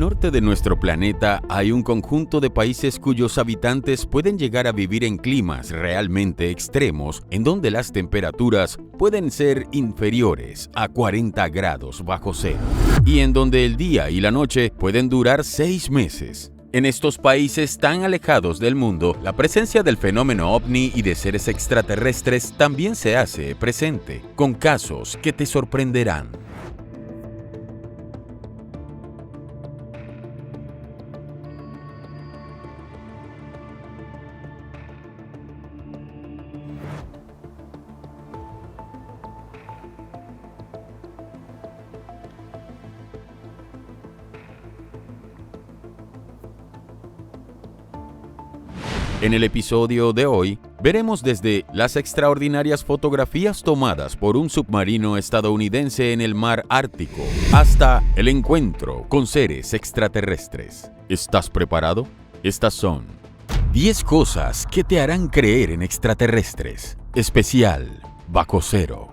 norte de nuestro planeta hay un conjunto de países cuyos habitantes pueden llegar a vivir en climas realmente extremos, en donde las temperaturas pueden ser inferiores a 40 grados bajo cero, y en donde el día y la noche pueden durar 6 meses. En estos países tan alejados del mundo, la presencia del fenómeno ovni y de seres extraterrestres también se hace presente, con casos que te sorprenderán. En el episodio de hoy, veremos desde las extraordinarias fotografías tomadas por un submarino estadounidense en el mar Ártico hasta el encuentro con seres extraterrestres. ¿Estás preparado? Estas son 10 cosas que te harán creer en extraterrestres. Especial Bajo Cero.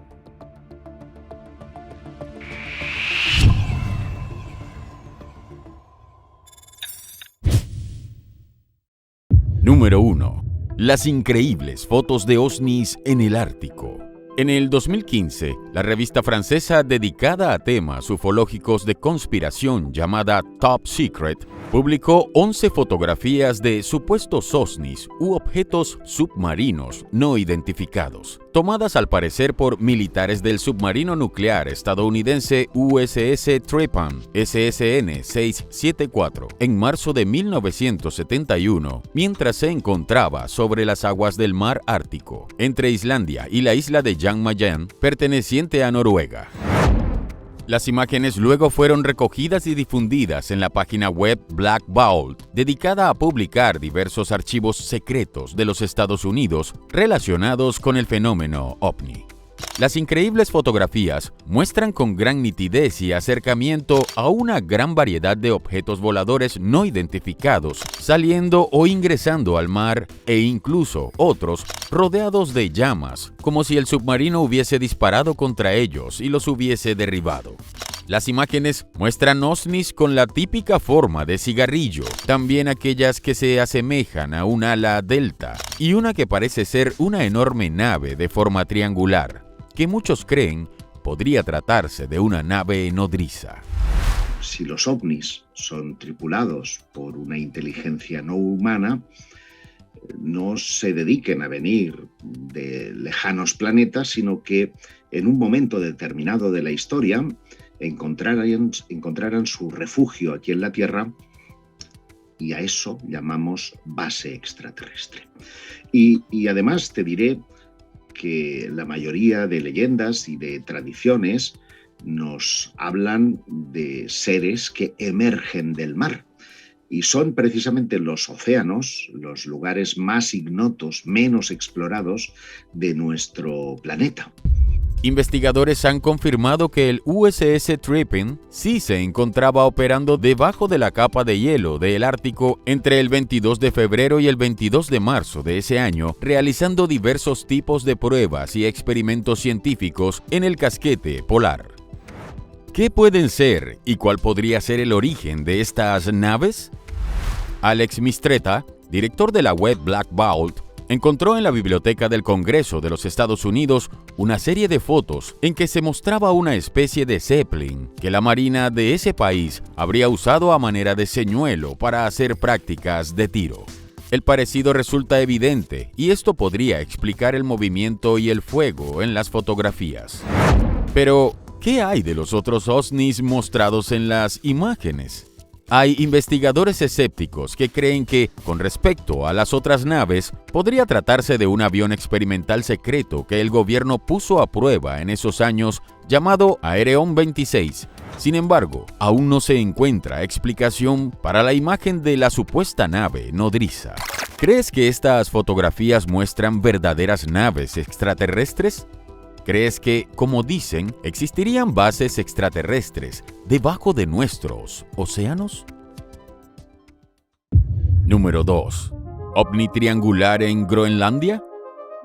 Número 1. Las increíbles fotos de ovnis en el Ártico. En el 2015, la revista francesa dedicada a temas ufológicos de conspiración llamada Top Secret publicó 11 fotografías de supuestos ovnis u objetos submarinos no identificados, tomadas al parecer por militares del submarino nuclear estadounidense USS Tripan SSN 674 en marzo de 1971, mientras se encontraba sobre las aguas del mar Ártico, entre Islandia y la isla de Jan Mayen, perteneciente a Noruega. Las imágenes luego fueron recogidas y difundidas en la página web Black Vault, dedicada a publicar diversos archivos secretos de los Estados Unidos relacionados con el fenómeno ovni. Las increíbles fotografías muestran con gran nitidez y acercamiento a una gran variedad de objetos voladores no identificados, saliendo o ingresando al mar e incluso otros rodeados de llamas, como si el submarino hubiese disparado contra ellos y los hubiese derribado. Las imágenes muestran ovnis con la típica forma de cigarrillo, también aquellas que se asemejan a un ala delta y una que parece ser una enorme nave de forma triangular, que muchos creen podría tratarse de una nave nodriza. Si los ovnis son tripulados por una inteligencia no humana, no se dediquen a venir de lejanos planetas, sino que en un momento determinado de la historia encontraran su refugio aquí en la Tierra, y a eso llamamos base extraterrestre. Y además te diré que la mayoría de leyendas y de tradiciones nos hablan de seres que emergen del mar. Y son precisamente los océanos, los lugares más ignotos, menos explorados de nuestro planeta. Investigadores han confirmado que el USS Tripan sí se encontraba operando debajo de la capa de hielo del Ártico entre el 22 de febrero y el 22 de marzo de ese año, realizando diversos tipos de pruebas y experimentos científicos en el casquete polar. ¿Qué pueden ser y cuál podría ser el origen de estas naves? Alex Mistretta, director de la web Black Vault, encontró en la Biblioteca del Congreso de los Estados Unidos una serie de fotos en que se mostraba una especie de Zeppelin que la Marina de ese país habría usado a manera de señuelo para hacer prácticas de tiro. El parecido resulta evidente y esto podría explicar el movimiento y el fuego en las fotografías. Pero, ¿qué hay de los otros ovnis mostrados en las imágenes? Hay investigadores escépticos que creen que, con respecto a las otras naves, podría tratarse de un avión experimental secreto que el gobierno puso a prueba en esos años, llamado Aereon 26. Sin embargo, aún no se encuentra explicación para la imagen de la supuesta nave nodriza. ¿Crees que estas fotografías muestran verdaderas naves extraterrestres? ¿Crees que, como dicen, existirían bases extraterrestres debajo de nuestros océanos? Número 2. ¿Ovni triangular en Groenlandia?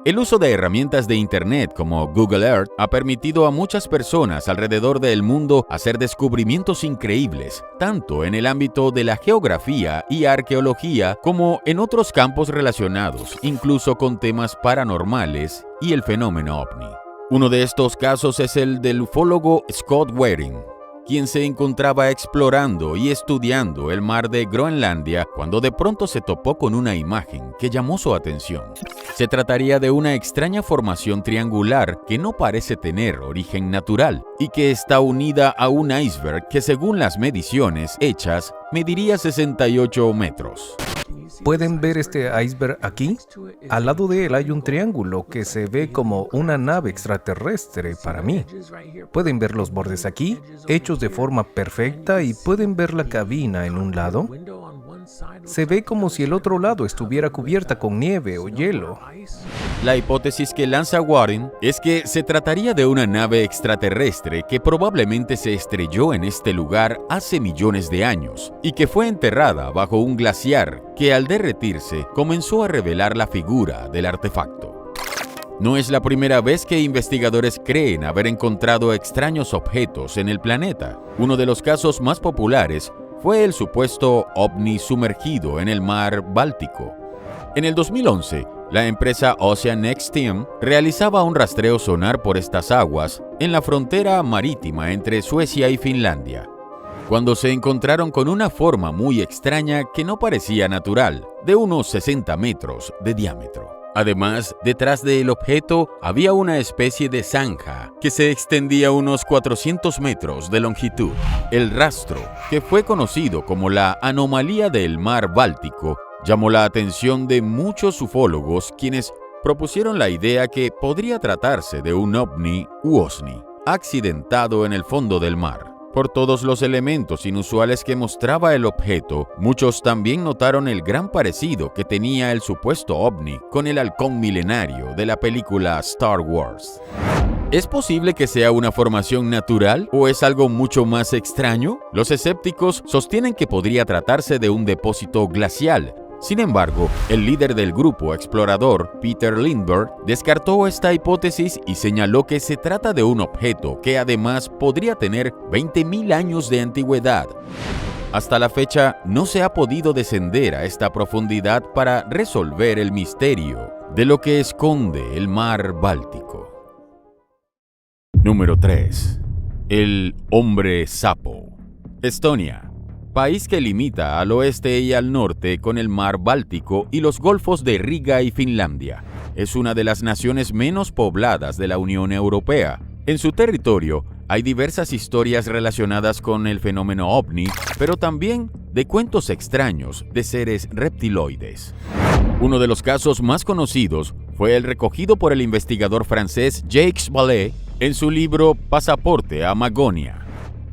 El uso de herramientas de Internet como Google Earth ha permitido a muchas personas alrededor del mundo hacer descubrimientos increíbles, tanto en el ámbito de la geografía y arqueología como en otros campos relacionados, incluso con temas paranormales y el fenómeno ovni. Uno de estos casos es el del ufólogo Scott Waring, quien se encontraba explorando y estudiando el mar de Groenlandia cuando de pronto se topó con una imagen que llamó su atención. Se trataría de una extraña formación triangular que no parece tener origen natural y que está unida a un iceberg que, según las mediciones hechas, mediría 68 metros. ¿Pueden ver este iceberg aquí? Al lado de él hay un triángulo que se ve como una nave extraterrestre para mí. ¿Pueden ver los bordes aquí, hechos de forma perfecta, y pueden ver la cabina en un lado? Se ve como si el otro lado estuviera cubierta con nieve o hielo. La hipótesis que lanza Waring es que se trataría de una nave extraterrestre que probablemente se estrelló en este lugar hace millones de años y que fue enterrada bajo un glaciar que, al derretirse, comenzó a revelar la figura del artefacto. No es la primera vez que investigadores creen haber encontrado extraños objetos en el planeta. Uno de los casos más populares fue el supuesto ovni sumergido en el mar Báltico. En el 2011, la empresa Ocean Team realizaba un rastreo sonar por estas aguas en la frontera marítima entre Suecia y Finlandia, cuando se encontraron con una forma muy extraña que no parecía natural, de unos 60 metros de diámetro. Además, detrás del objeto había una especie de zanja que se extendía unos 400 metros de longitud. El rastro, que fue conocido como la anomalía del mar Báltico, llamó la atención de muchos ufólogos, quienes propusieron la idea que podría tratarse de un ovni u OSNI accidentado en el fondo del mar. Por todos los elementos inusuales que mostraba el objeto, muchos también notaron el gran parecido que tenía el supuesto ovni con el halcón milenario de la película Star Wars. ¿Es posible que sea una formación natural o es algo mucho más extraño? Los escépticos sostienen que podría tratarse de un depósito glacial. Sin embargo, el líder del grupo explorador, Peter Lindbergh, descartó esta hipótesis y señaló que se trata de un objeto que además podría tener 20.000 años de antigüedad. Hasta la fecha, no se ha podido descender a esta profundidad para resolver el misterio de lo que esconde el mar Báltico. Número 3. El hombre sapo. Estonia, país que limita al oeste y al norte con el mar Báltico y los golfos de Riga y Finlandia. Es una de las naciones menos pobladas de la Unión Europea. En su territorio hay diversas historias relacionadas con el fenómeno ovni, pero también de cuentos extraños de seres reptiloides. Uno de los casos más conocidos fue el recogido por el investigador francés Jacques Vallée en su libro Pasaporte a Magonia,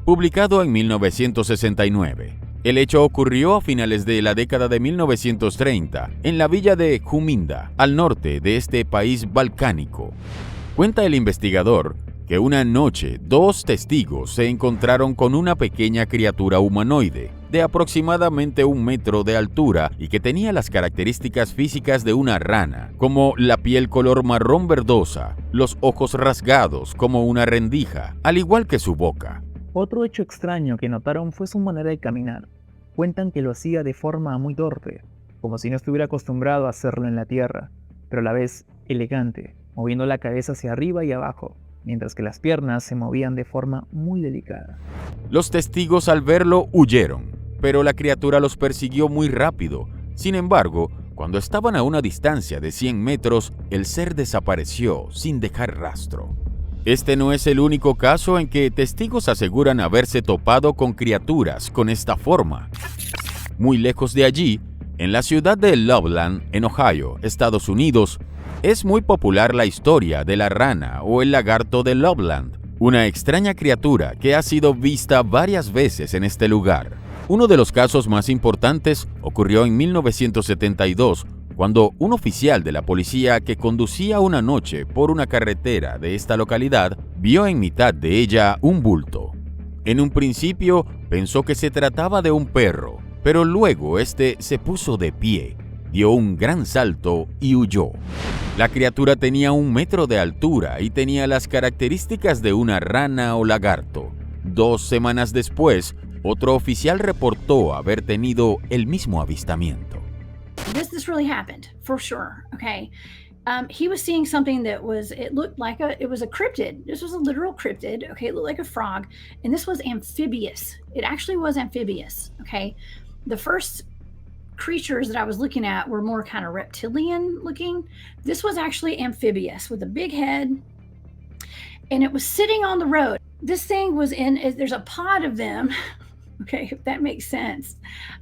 publicado en 1969. El hecho ocurrió a finales de la década de 1930 en la villa de Juminda, al norte de este país balcánico. Cuenta el investigador que una noche 2 testigos se encontraron con una pequeña criatura humanoide de aproximadamente 1 metro de altura y que tenía las características físicas de una rana, como la piel color marrón verdosa, los ojos rasgados como una rendija, al igual que su boca. Otro hecho extraño que notaron fue su manera de caminar. Cuentan que lo hacía de forma muy torpe, como si no estuviera acostumbrado a hacerlo en la tierra, pero a la vez elegante, moviendo la cabeza hacia arriba y abajo, mientras que las piernas se movían de forma muy delicada. Los testigos al verlo huyeron, pero la criatura los persiguió muy rápido. Sin embargo, cuando estaban a una distancia de 100 metros, el ser desapareció sin dejar rastro. Este no es el único caso en que testigos aseguran haberse topado con criaturas con esta forma. Muy lejos de allí, en la ciudad de Loveland, en Ohio, Estados Unidos, es muy popular la historia de la rana o el lagarto de Loveland, una extraña criatura que ha sido vista varias veces en este lugar. Uno de los casos más importantes ocurrió en 1972, cuando un oficial de la policía que conducía una noche por una carretera de esta localidad vio en mitad de ella un bulto. En un principio pensó que se trataba de un perro, pero luego este se puso de pie, dio un gran salto y huyó. La criatura tenía 1 metro de altura y tenía las características de una rana o lagarto. 2 semanas después, otro oficial reportó haber tenido el mismo avistamiento. This really happened, for sure, okay? He was seeing something that it looked like it was a cryptid. This was a literal cryptid, okay? It looked like a frog, and this was amphibious. It actually was amphibious, okay? The first creatures that I was looking at were more kind of reptilian looking. This was actually amphibious with a big head, and it was sitting on the road. This thing was there's a pod of them, okay, if that makes sense.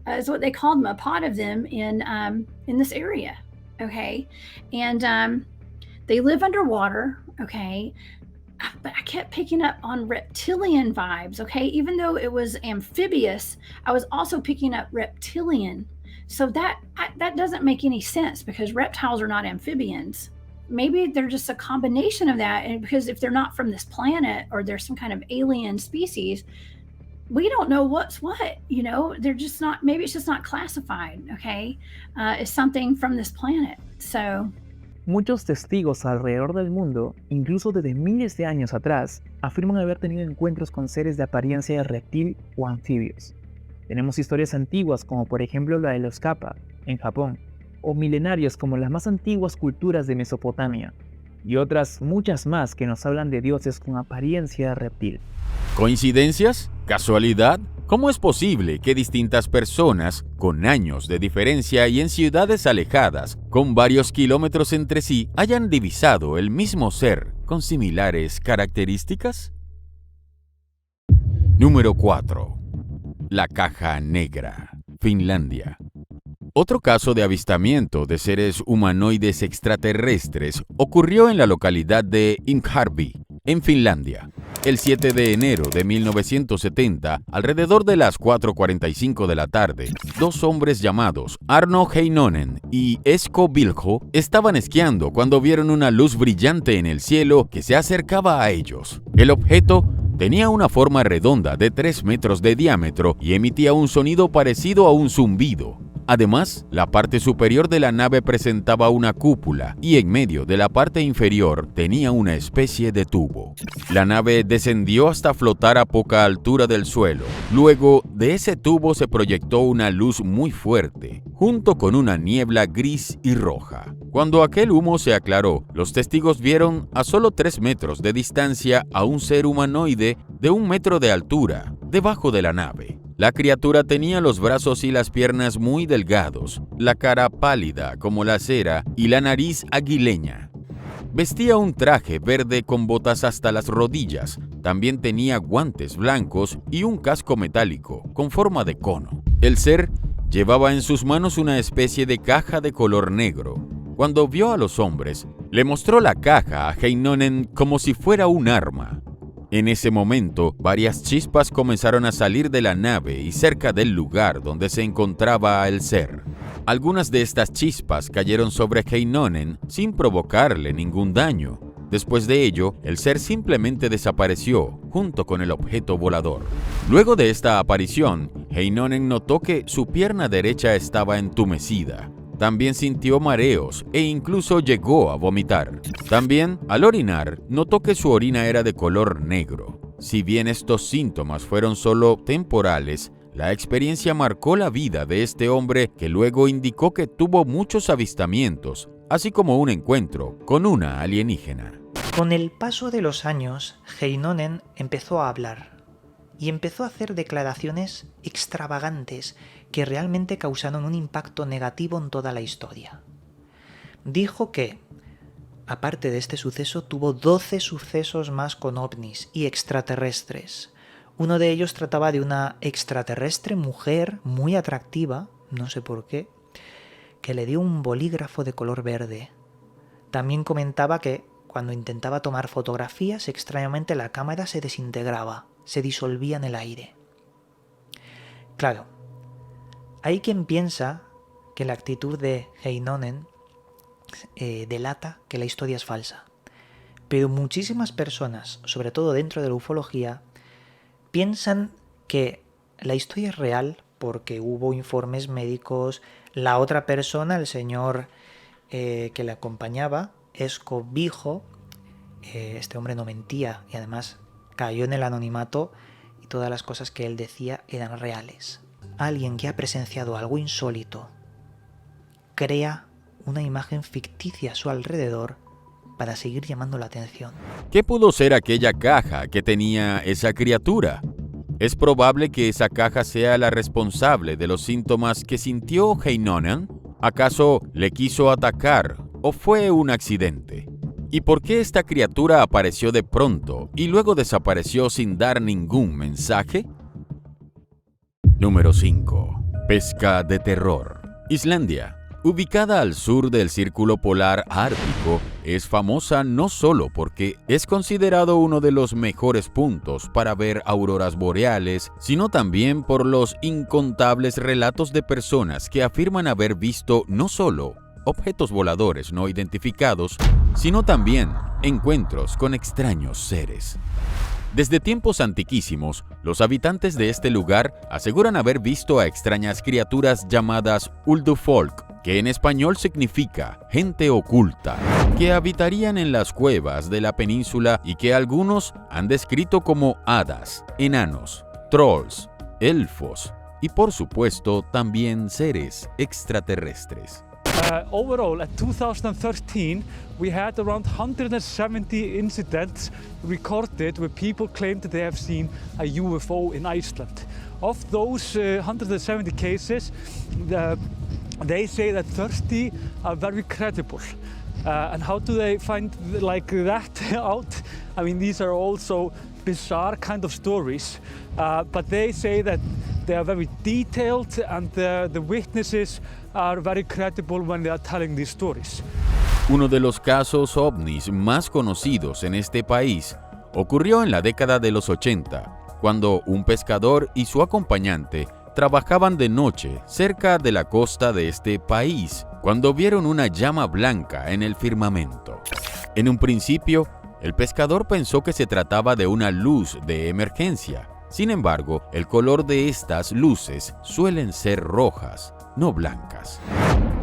Is what they called them, a pod of them in this area, okay? And they live underwater, okay? But I kept picking up on reptilian vibes, okay? Even though it was amphibious, I was also picking up reptilian. So that doesn't make any sense because reptiles are not amphibians. Maybe they're just a combination of that, and because if they're not from this planet or they're some kind of alien species, we don't know what's what, you know? They're just not, maybe it's just not classified, okay? As something from this planet, so... Muchos testigos alrededor del mundo, incluso desde miles de años atrás, afirman haber tenido encuentros con seres de apariencia de reptil o anfibios. Tenemos historias antiguas como por ejemplo la de los Kappa, en Japón, o milenarios como las más antiguas culturas de Mesopotamia, y otras muchas más que nos hablan de dioses con apariencia de reptil. ¿Coincidencias? ¿Casualidad? ¿Cómo es posible que distintas personas, con años de diferencia y en ciudades alejadas, con varios kilómetros entre sí, hayan divisado el mismo ser con similares características? Número 4. La caja negra, Finlandia. Otro caso de avistamiento de seres humanoides extraterrestres ocurrió en la localidad de Inkarby, en Finlandia. El 7 de enero de 1970, alrededor de las 4:45 de la tarde, 2 hombres llamados Arno Heinonen y Esko Viljo estaban esquiando cuando vieron una luz brillante en el cielo que se acercaba a ellos. El objeto tenía una forma redonda de 3 metros de diámetro y emitía un sonido parecido a un zumbido. Además, la parte superior de la nave presentaba una cúpula y en medio de la parte inferior tenía una especie de tubo. La nave descendió hasta flotar a poca altura del suelo. Luego, de ese tubo se proyectó una luz muy fuerte, junto con una niebla gris y roja. Cuando aquel humo se aclaró, los testigos vieron a solo 3 metros de distancia a un ser humanoide de 1 metro de altura, debajo de la nave. La criatura tenía los brazos y las piernas muy delgados, la cara pálida como la cera y la nariz aguileña. Vestía un traje verde con botas hasta las rodillas. También tenía guantes blancos y un casco metálico con forma de cono. El ser llevaba en sus manos una especie de caja de color negro. Cuando vio a los hombres, le mostró la caja a Heinonen como si fuera un arma. En ese momento, varias chispas comenzaron a salir de la nave y cerca del lugar donde se encontraba el ser. Algunas de estas chispas cayeron sobre Heinonen sin provocarle ningún daño. Después de ello, el ser simplemente desapareció junto con el objeto volador. Luego de esta aparición, Heinonen notó que su pierna derecha estaba entumecida. También sintió mareos e incluso llegó a vomitar. También, al orinar, notó que su orina era de color negro. Si bien estos síntomas fueron solo temporales, la experiencia marcó la vida de este hombre que luego indicó que tuvo muchos avistamientos, así como un encuentro con una alienígena. Con el paso de los años, Heinonen empezó a hablar y empezó a hacer declaraciones extravagantes que realmente causaron un impacto negativo en toda la historia. Dijo que, aparte de este suceso, tuvo 12 sucesos más con ovnis y extraterrestres. Uno de ellos trataba de una extraterrestre mujer muy atractiva, no sé por qué, que le dio un bolígrafo de color verde. También comentaba que cuando intentaba tomar fotografías, extrañamente la cámara se desintegraba, se disolvía en el aire. Claro, hay quien piensa que la actitud de Heinonen delata que la historia es falsa. Pero muchísimas personas, sobre todo dentro de la ufología, piensan que la historia es real porque hubo informes médicos, La otra persona, el señor que le acompañaba, es Cobijo. Este hombre no mentía y además cayó en el anonimato y todas las cosas que él decía eran reales. Alguien que ha presenciado algo insólito crea una imagen ficticia a su alrededor para seguir llamando la atención. ¿Qué pudo ser aquella caja que tenía esa criatura? ¿Es probable que esa caja sea la responsable de los síntomas que sintió Heinonen? ¿Acaso le quiso atacar o fue un accidente? ¿Y por qué esta criatura apareció de pronto y luego desapareció sin dar ningún mensaje? Número 5. Pesca de terror. Islandia, ubicada al sur del Círculo Polar Ártico, es famosa no solo porque es considerado uno de los mejores puntos para ver auroras boreales, sino también por los incontables relatos de personas que afirman haber visto no solo objetos voladores no identificados, sino también encuentros con extraños seres. Desde tiempos antiquísimos, los habitantes de este lugar aseguran haber visto a extrañas criaturas llamadas Uldufolk, que en español significa gente oculta, que habitarían en las cuevas de la península y que algunos han descrito como hadas, enanos, trolls, elfos y por supuesto también seres extraterrestres. Overall, at 2013, we had around 170 incidents recorded where people claim that they have seen a UFO in Iceland. Of those 170 cases, they say that 30 are very credible. And how do they find like that out? I mean, these are also bizarre kind of stories, but they say that they are very detailed and the witnesses are very credible when they are telling these stories. Uno de los casos ovnis más conocidos en este país ocurrió en la década de los 80, cuando un pescador y su acompañante trabajaban de noche cerca de la costa de este país, cuando vieron una llama blanca en el firmamento. En un principio, el pescador pensó que se trataba de una luz de emergencia. Sin embargo, el color de estas luces suelen ser rojas, no blancas.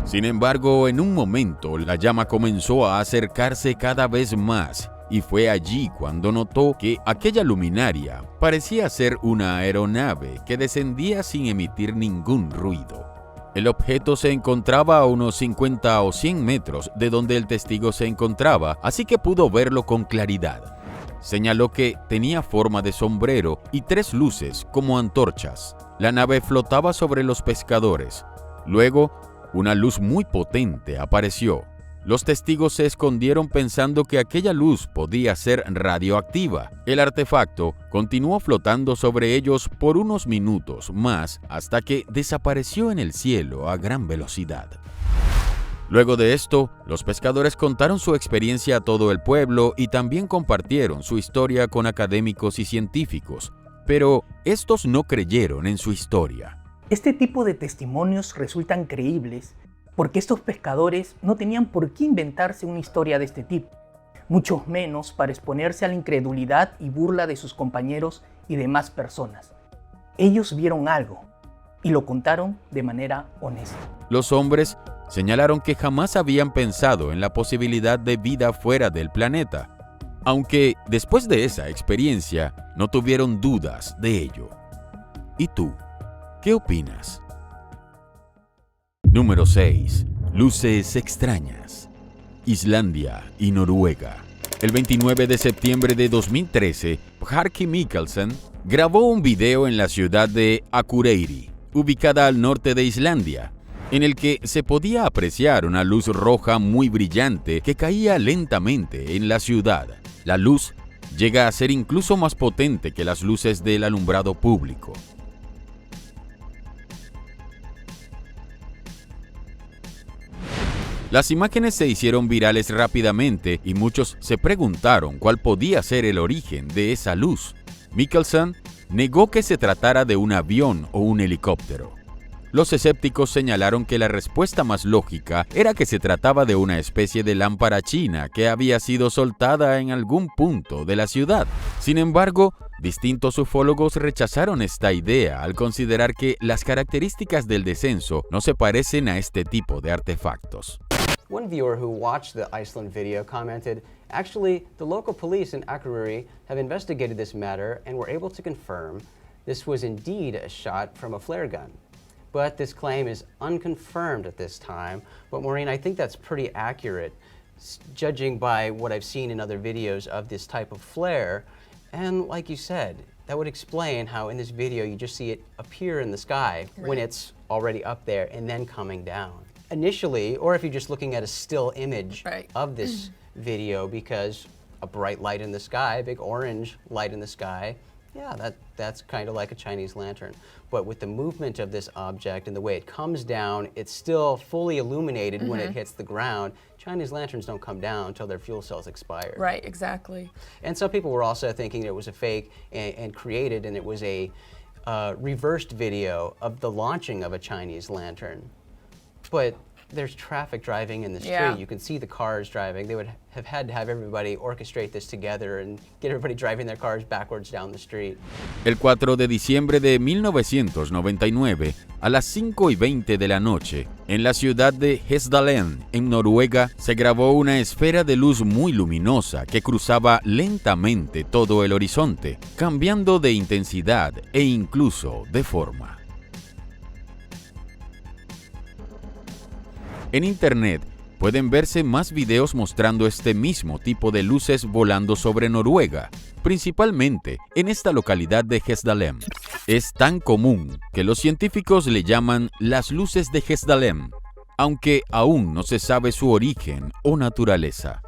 Sin embargo, en un momento, la llama comenzó a acercarse cada vez más y fue allí cuando notó que aquella luminaria parecía ser una aeronave que descendía sin emitir ningún ruido. El objeto se encontraba a unos 50 o 100 metros de donde el testigo se encontraba, así que pudo verlo con claridad. Señaló que tenía forma de sombrero y 3 luces como antorchas. La nave flotaba sobre los pescadores. Luego, una luz muy potente apareció. Los testigos se escondieron pensando que aquella luz podía ser radioactiva. El artefacto continuó flotando sobre ellos por unos minutos más hasta que desapareció en el cielo a gran velocidad. Luego de esto, los pescadores contaron su experiencia a todo el pueblo y también compartieron su historia con académicos y científicos, pero estos no creyeron en su historia. Este tipo de testimonios resultan creíbles porque estos pescadores no tenían por qué inventarse una historia de este tipo, mucho menos para exponerse a la incredulidad y burla de sus compañeros y demás personas. Ellos vieron algo y lo contaron de manera honesta. Los hombres señalaron que jamás habían pensado en la posibilidad de vida fuera del planeta, aunque después de esa experiencia no tuvieron dudas de ello. ¿Y tú? ¿Qué opinas? Número 6. Luces extrañas. Islandia y Noruega. El 29 de septiembre de 2013, Bjarki Mikkelsen grabó un video en la ciudad de Akureyri, ubicada al norte de Islandia, en el que se podía apreciar una luz roja muy brillante que caía lentamente en la ciudad. La luz llega a ser incluso más potente que las luces del alumbrado público. Las imágenes se hicieron virales rápidamente y muchos se preguntaron cuál podía ser el origen de esa luz. Mikkelsen negó que se tratara de un avión o un helicóptero. Los escépticos señalaron que la respuesta más lógica era que se trataba de una especie de lámpara china que había sido soltada en algún punto de la ciudad. Sin embargo, distintos ufólogos rechazaron esta idea al considerar que las características del descenso no se parecen a este tipo de artefactos. One viewer who watched the Iceland video commented, "Actually, the local police in Akureyri have investigated this matter and were able to confirm this was indeed a shot from a flare gun. But this claim is unconfirmed at this time." But Maureen, I think that's pretty accurate, judging by what I've seen in other videos of this type of flare. And like you said, that would explain how in this video you just see it appear in the sky when it's already up there and then coming down. Initially, or if you're just looking at a still image of this video, because a bright light in the sky, a big orange light in the sky, yeah, that's kind of like a Chinese lantern. But with the movement of this object and the way it comes down, it's still fully illuminated when it hits the ground. Chinese lanterns don't come down until their fuel cells expire. Right, exactly. And some people were also thinking it was a fake and created, and it was a reversed video of the launching of a Chinese lantern. But there's traffic driving in the street. Yeah. You can see the cars driving. They would have had to have everybody orchestrate this together and get everybody driving their cars backwards down the street. El 4 de diciembre de 1999, a las 5:20 de la noche, en la ciudad de Hessdalen, en Noruega, se grabó una esfera de luz muy luminosa que cruzaba lentamente todo el horizonte, cambiando de intensidad e incluso de forma. En Internet pueden verse más videos mostrando este mismo tipo de luces volando sobre Noruega, principalmente en esta localidad de Hessdalen. Es tan común que los científicos le llaman las luces de Hessdalen, aunque aún no se sabe su origen o naturaleza.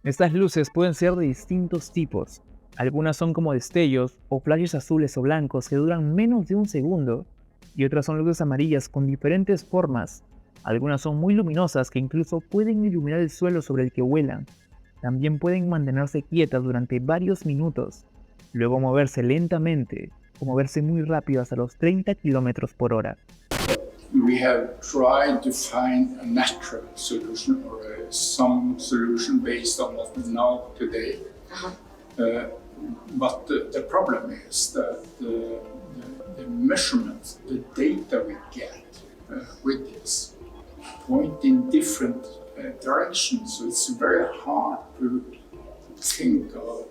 Estas luces pueden ser de distintos tipos. Algunas son como destellos o flashes azules o blancos que duran menos de un segundo, y otras son luces amarillas con diferentes formas. Algunas son muy luminosas que incluso pueden iluminar el suelo sobre el que vuelan. También pueden mantenerse quietas durante varios minutos, luego moverse lentamente o moverse muy rápido hasta los 30 km por hora. We have tried to find a natural solution or some solution based on what we know today. But the problem is that the measurements, the data we get with this point in different directions. So it's very hard to think of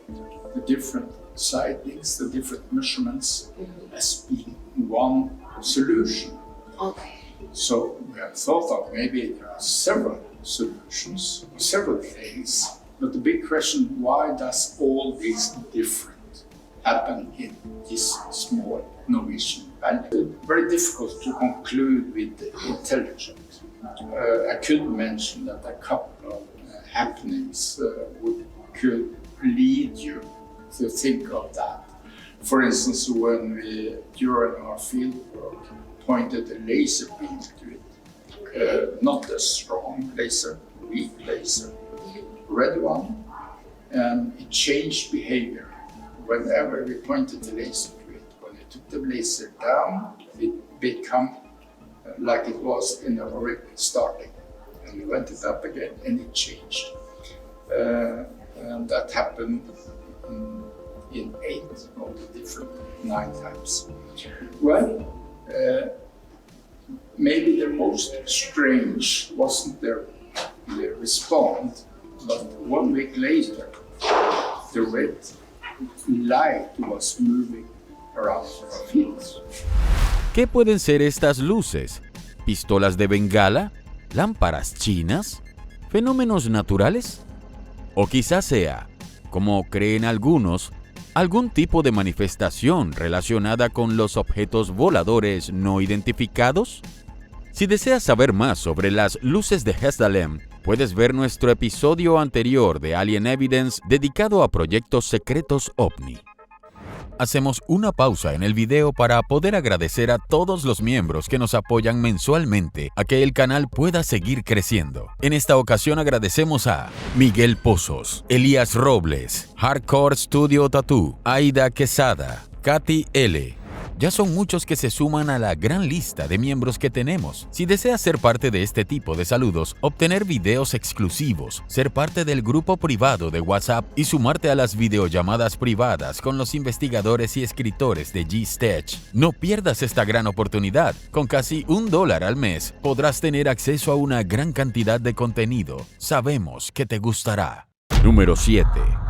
the different sightings, the different measurements as being one solution. Okay. So we have thought of maybe there are several solutions, several things, but the big question, why does all these different happen in this small Norwegian valley? Very difficult to conclude with intelligence. I could mention that a couple of happenings could lead you to think of that. For instance, when we, during our field work, pointed a laser beam to it, not a strong laser, weak laser, red one, and it changed behavior whenever we pointed the laser to it. When we took the laser down, it became like it was in the original starting, and we went it up again and it changed. And that happened in 8 of the different 9 times. Well, maybe the most strange wasn't the response, but 1 week later, the red light was moving around our fields. ¿Qué pueden ser estas luces? ¿Pistolas de bengala? ¿Lámparas chinas? ¿Fenómenos naturales? O quizás sea, como creen algunos, algún tipo de manifestación relacionada con los objetos voladores no identificados. Si deseas saber más sobre las luces de Hessdalen, puedes ver nuestro episodio anterior de Alien Evidence dedicado a proyectos secretos OVNI. Hacemos una pausa en el video para poder agradecer a todos los miembros que nos apoyan mensualmente a que el canal pueda seguir creciendo. En esta ocasión agradecemos a Miguel Pozos, Elías Robles, Hardcore Studio Tattoo, Aida Quesada, Katy L., Ya son muchos que se suman a la gran lista de miembros que tenemos. Si deseas ser parte de este tipo de saludos, obtener videos exclusivos, ser parte del grupo privado de WhatsApp y sumarte a las videollamadas privadas con los investigadores y escritores de G-Stitch, no pierdas esta gran oportunidad. Con casi $1 al mes, podrás tener acceso a una gran cantidad de contenido. Sabemos que te gustará. Número 7.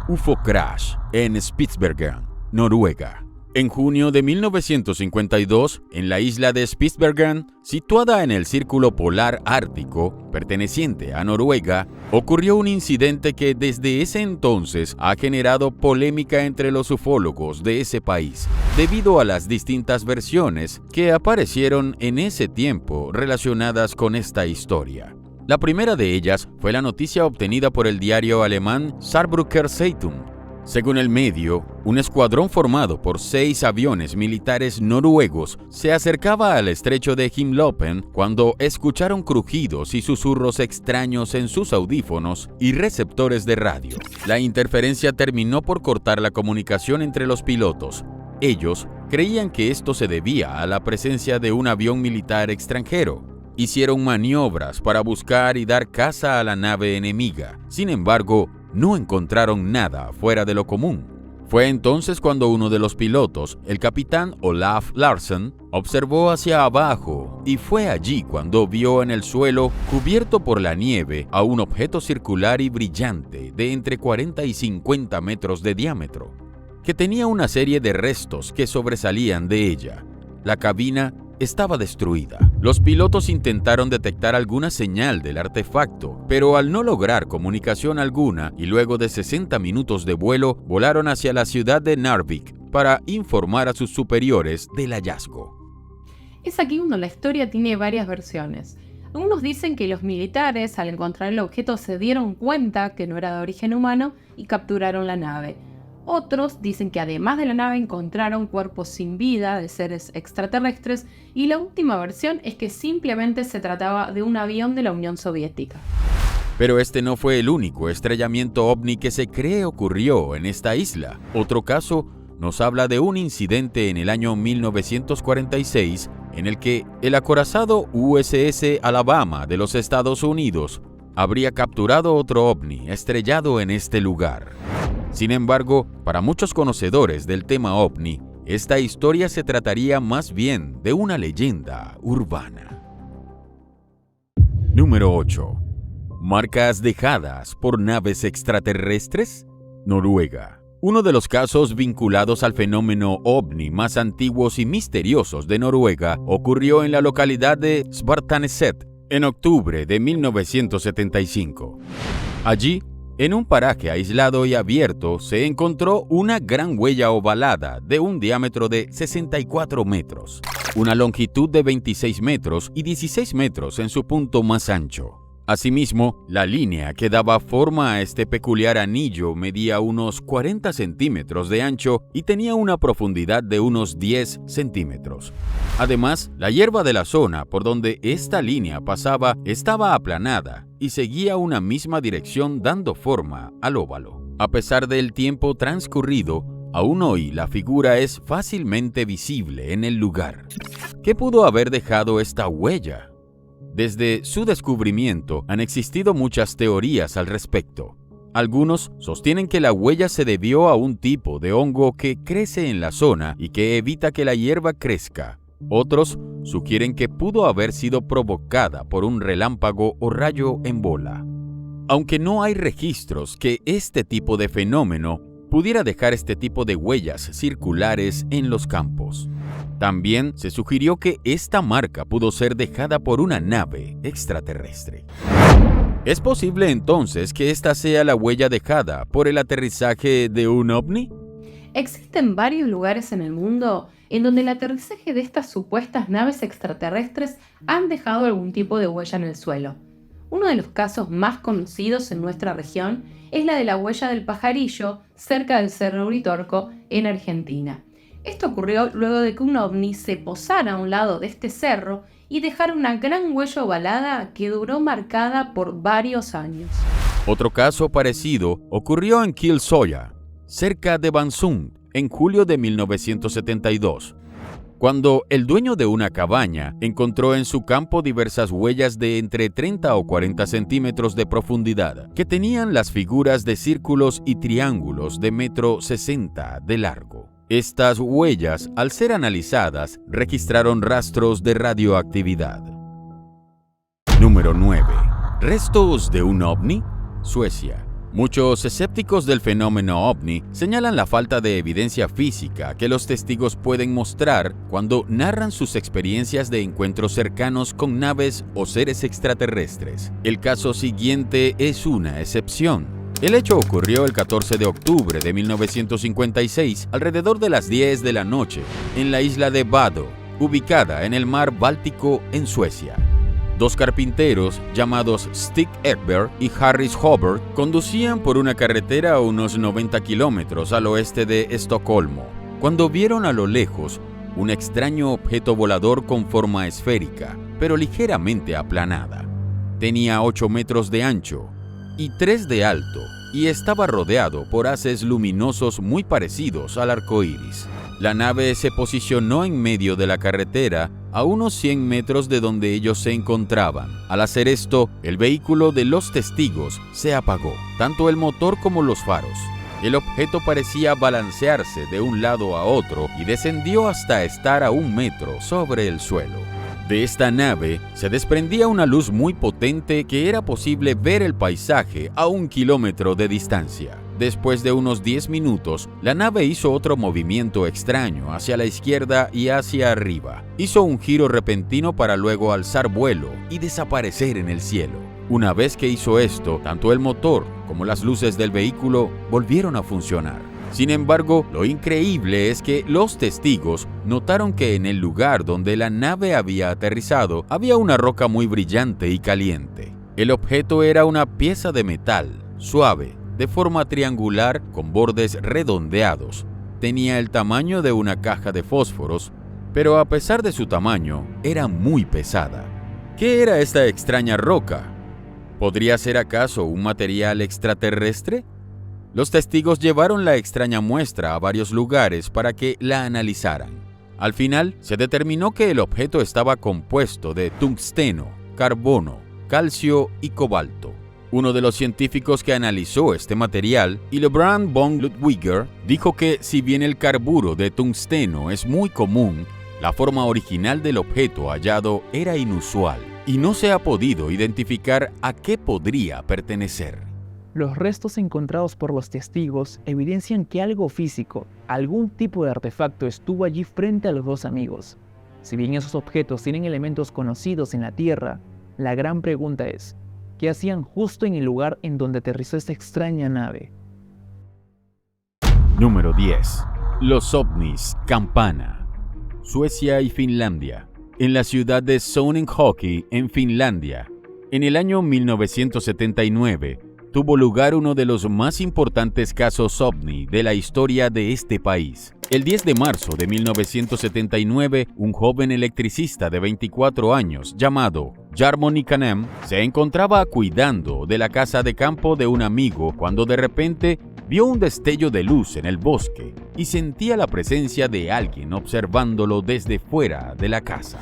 UFO Crash en Spitsbergen, Noruega. En junio de 1952, en la isla de Spitsbergen, situada en el Círculo Polar Ártico, perteneciente a Noruega, ocurrió un incidente que desde ese entonces ha generado polémica entre los ufólogos de ese país, debido a las distintas versiones que aparecieron en ese tiempo relacionadas con esta historia. La primera de ellas fue la noticia obtenida por el diario alemán Saarbrücker Zeitung. Según el medio, un escuadrón formado por 6 aviones militares noruegos se acercaba al estrecho de Himlopen cuando escucharon crujidos y susurros extraños en sus audífonos y receptores de radio. La interferencia terminó por cortar la comunicación entre los pilotos. Ellos creían que esto se debía a la presencia de un avión militar extranjero. Hicieron maniobras para buscar y dar caza a la nave enemiga. Sin embargo, no encontraron nada fuera de lo común. Fue entonces cuando uno de los pilotos, el capitán Olaf Larsen, observó hacia abajo y fue allí cuando vio en el suelo, cubierto por la nieve, a un objeto circular y brillante de entre 40 y 50 metros de diámetro, que tenía una serie de restos que sobresalían de ella. La cabina estaba destruida. Los pilotos intentaron detectar alguna señal del artefacto, pero al no lograr comunicación alguna y luego de 60 minutos de vuelo, volaron hacia la ciudad de Narvik para informar a sus superiores del hallazgo. Es aquí cuando la historia tiene varias versiones. Algunos dicen que los militares, al encontrar el objeto, se dieron cuenta que no era de origen humano y capturaron la nave. Otros dicen que además de la nave encontraron cuerpos sin vida de seres extraterrestres, y la última versión es que simplemente se trataba de un avión de la Unión Soviética. Pero este no fue el único estrellamiento ovni que se cree ocurrió en esta isla. Otro caso nos habla de un incidente en el año 1946 en el que el acorazado USS Alabama de los Estados Unidos habría capturado otro ovni estrellado en este lugar. Sin embargo, para muchos conocedores del tema ovni, esta historia se trataría más bien de una leyenda urbana. Número 8. Marcas dejadas por naves extraterrestres, Noruega. Uno de los casos vinculados al fenómeno ovni más antiguos y misteriosos de Noruega ocurrió en la localidad de Svartaneset en octubre de 1975. Allí, en un paraje aislado y abierto, se encontró una gran huella ovalada de un diámetro de 64 metros, una longitud de 26 metros y 16 metros en su punto más ancho. Asimismo, la línea que daba forma a este peculiar anillo medía unos 40 centímetros de ancho y tenía una profundidad de unos 10 centímetros. Además, la hierba de la zona por donde esta línea pasaba estaba aplanada y seguía una misma dirección dando forma al óvalo. A pesar del tiempo transcurrido, aún hoy la figura es fácilmente visible en el lugar. ¿Qué pudo haber dejado esta huella? Desde su descubrimiento han existido muchas teorías al respecto. Algunos sostienen que la huella se debió a un tipo de hongo que crece en la zona y que evita que la hierba crezca. Otros sugieren que pudo haber sido provocada por un relámpago o rayo en bola. Aunque no hay registros que este tipo de fenómeno pudiera dejar este tipo de huellas circulares en los campos. También se sugirió que esta marca pudo ser dejada por una nave extraterrestre. ¿Es posible entonces que esta sea la huella dejada por el aterrizaje de un ovni? Existen varios lugares en el mundo en donde el aterrizaje de estas supuestas naves extraterrestres han dejado algún tipo de huella en el suelo. Uno de los casos más conocidos en nuestra región es la de la huella del pajarillo cerca del Cerro Uritorco en Argentina. Esto ocurrió luego de que un ovni se posara a un lado de este cerro y dejara una gran huella ovalada que duró marcada por varios años. Otro caso parecido ocurrió en Kilsoya, cerca de Bansund, en julio de 1972. cuando el dueño de una cabaña encontró en su campo diversas huellas de entre 30 o 40 centímetros de profundidad, que tenían las figuras de círculos y triángulos de 1,60 m de largo. Estas huellas, al ser analizadas, registraron rastros de radioactividad. Número 9. ¿Restos de un ovni? Suecia. Muchos escépticos del fenómeno ovni señalan la falta de evidencia física que los testigos pueden mostrar cuando narran sus experiencias de encuentros cercanos con naves o seres extraterrestres. El caso siguiente es una excepción. El hecho ocurrió el 14 de octubre de 1956, alrededor de las 10 de la noche, en la isla de Vado, ubicada en el mar Báltico en Suecia. Dos carpinteros llamados Stig Ekberg y Harris Hobart conducían por una carretera a unos 90 kilómetros al oeste de Estocolmo, cuando vieron a lo lejos un extraño objeto volador con forma esférica, pero ligeramente aplanada. Tenía 8 metros de ancho y 3 de alto, y estaba rodeado por haces luminosos muy parecidos al arco iris. La nave se posicionó en medio de la carretera a unos 100 metros de donde ellos se encontraban. Al hacer esto, el vehículo de los testigos se apagó, tanto el motor como los faros. El objeto parecía balancearse de un lado a otro y descendió hasta estar a 1 metro sobre el suelo. De esta nave se desprendía una luz muy potente que era posible ver el paisaje a 1 kilómetro de distancia. Después de unos 10 minutos, la nave hizo otro movimiento extraño hacia la izquierda y hacia arriba. Hizo un giro repentino para luego alzar vuelo y desaparecer en el cielo. Una vez que hizo esto, tanto el motor como las luces del vehículo volvieron a funcionar. Sin embargo, lo increíble es que los testigos notaron que en el lugar donde la nave había aterrizado había una roca muy brillante y caliente. El objeto era una pieza de metal, suave, de forma triangular con bordes redondeados. Tenía el tamaño de una caja de fósforos, pero a pesar de su tamaño, era muy pesada. ¿Qué era esta extraña roca? ¿Podría ser acaso un material extraterrestre? Los testigos llevaron la extraña muestra a varios lugares para que la analizaran. Al final, se determinó que el objeto estaba compuesto de tungsteno, carbono, calcio y cobalto. Uno de los científicos que analizó este material, Hillebrand von Ludwiger, dijo que si bien el carburo de tungsteno es muy común, la forma original del objeto hallado era inusual y no se ha podido identificar a qué podría pertenecer. Los restos encontrados por los testigos evidencian que algo físico, algún tipo de artefacto estuvo allí frente a los dos amigos. Si bien esos objetos tienen elementos conocidos en la Tierra, la gran pregunta es, ¿qué hacían justo en el lugar en donde aterrizó esta extraña nave? Número 10. Los ovnis Campana. Suecia y Finlandia. En la ciudad de Sonnenhoki, en Finlandia, en el año 1979, tuvo lugar uno de los más importantes casos ovni de la historia de este país. El 10 de marzo de 1979, un joven electricista de 24 años llamado Jarmo Nikkanen se encontraba cuidando de la casa de campo de un amigo cuando de repente vio un destello de luz en el bosque y sentía la presencia de alguien observándolo desde fuera de la casa.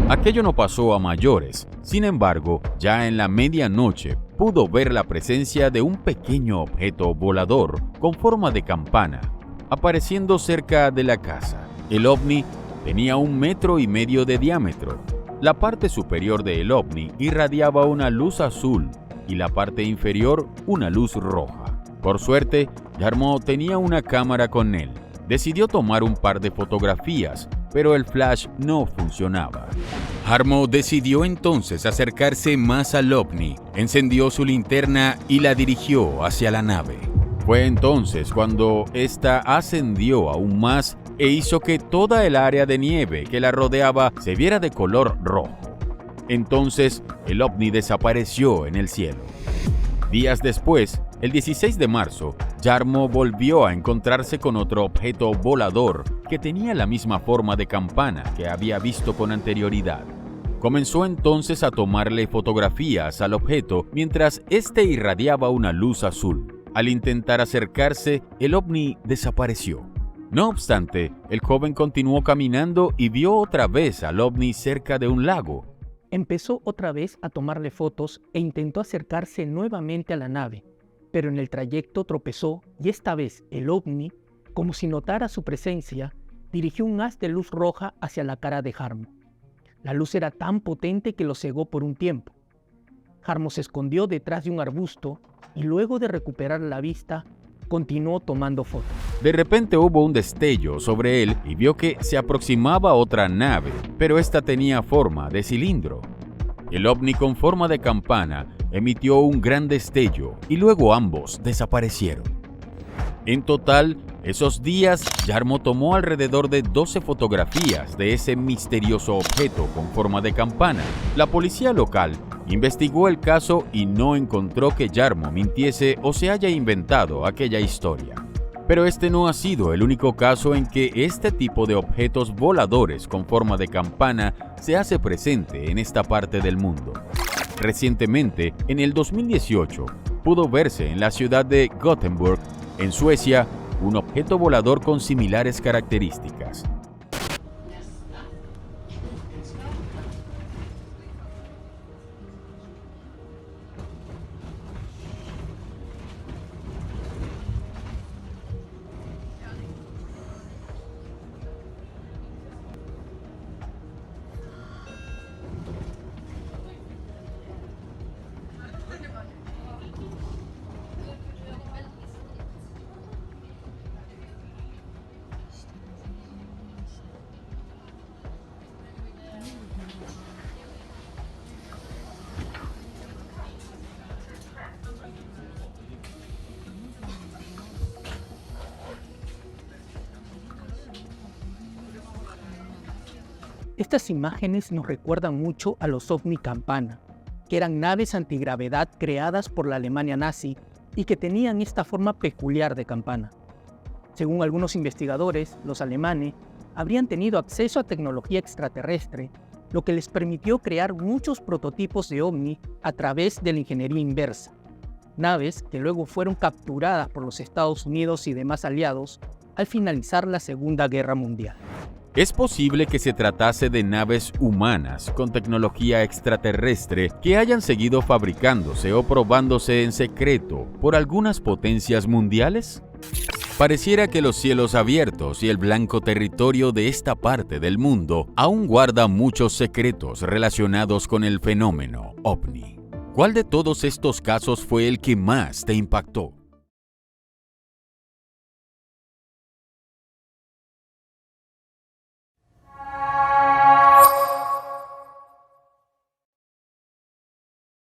Aquello no pasó a mayores, sin embargo, ya en la medianoche pudo ver la presencia de un pequeño objeto volador con forma de campana apareciendo cerca de la casa. El ovni tenía 1,5 metros de diámetro. La parte superior del ovni irradiaba una luz azul y la parte inferior una luz roja. Por suerte, Jarmo tenía una cámara con él. Decidió tomar un par de fotografías, pero el flash no funcionaba. Jarmo decidió entonces acercarse más al ovni, encendió su linterna y la dirigió hacia la nave. Fue entonces cuando ésta ascendió aún más e hizo que toda el área de nieve que la rodeaba se viera de color rojo. Entonces, el ovni desapareció en el cielo. Días después, el 16 de marzo, Jarmo volvió a encontrarse con otro objeto volador que tenía la misma forma de campana que había visto con anterioridad. Comenzó entonces a tomarle fotografías al objeto mientras éste irradiaba una luz azul. Al intentar acercarse, el ovni desapareció. No obstante, el joven continuó caminando y vio otra vez al ovni cerca de un lago. Empezó otra vez a tomarle fotos e intentó acercarse nuevamente a la nave, pero en el trayecto tropezó y esta vez el ovni, como si notara su presencia, dirigió un haz de luz roja hacia la cara de Jarmo. La luz era tan potente que lo cegó por un tiempo. Jarmo se escondió detrás de un arbusto y luego de recuperar la vista, continuó tomando fotos. De repente hubo un destello sobre él y vio que se aproximaba otra nave, pero esta tenía forma de cilindro. El ovni con forma de campana emitió un gran destello y luego ambos desaparecieron. En total, esos días, Jarmo tomó alrededor de 12 fotografías de ese misterioso objeto con forma de campana. La policía local investigó el caso y no encontró que Jarmo mintiese o se haya inventado aquella historia. Pero este no ha sido el único caso en que este tipo de objetos voladores con forma de campana se hace presente en esta parte del mundo. Recientemente, en el 2018, pudo verse en la ciudad de Gothenburg, en Suecia, un objeto volador con similares características. Estas imágenes nos recuerdan mucho a los ovni campana, que eran naves antigravedad creadas por la Alemania nazi y que tenían esta forma peculiar de campana. Según algunos investigadores, los alemanes habrían tenido acceso a tecnología extraterrestre, lo que les permitió crear muchos prototipos de ovni a través de la ingeniería inversa. Naves que luego fueron capturadas por los Estados Unidos y demás aliados al finalizar la Segunda Guerra Mundial. Es posible que se tratase de naves humanas con tecnología extraterrestre que hayan seguido fabricándose o probándose en secreto por algunas potencias mundiales. Pareciera que los cielos abiertos y el blanco territorio de esta parte del mundo aún guarda muchos secretos relacionados con el fenómeno ovni. ¿Cuál de todos estos casos fue el que más te impactó?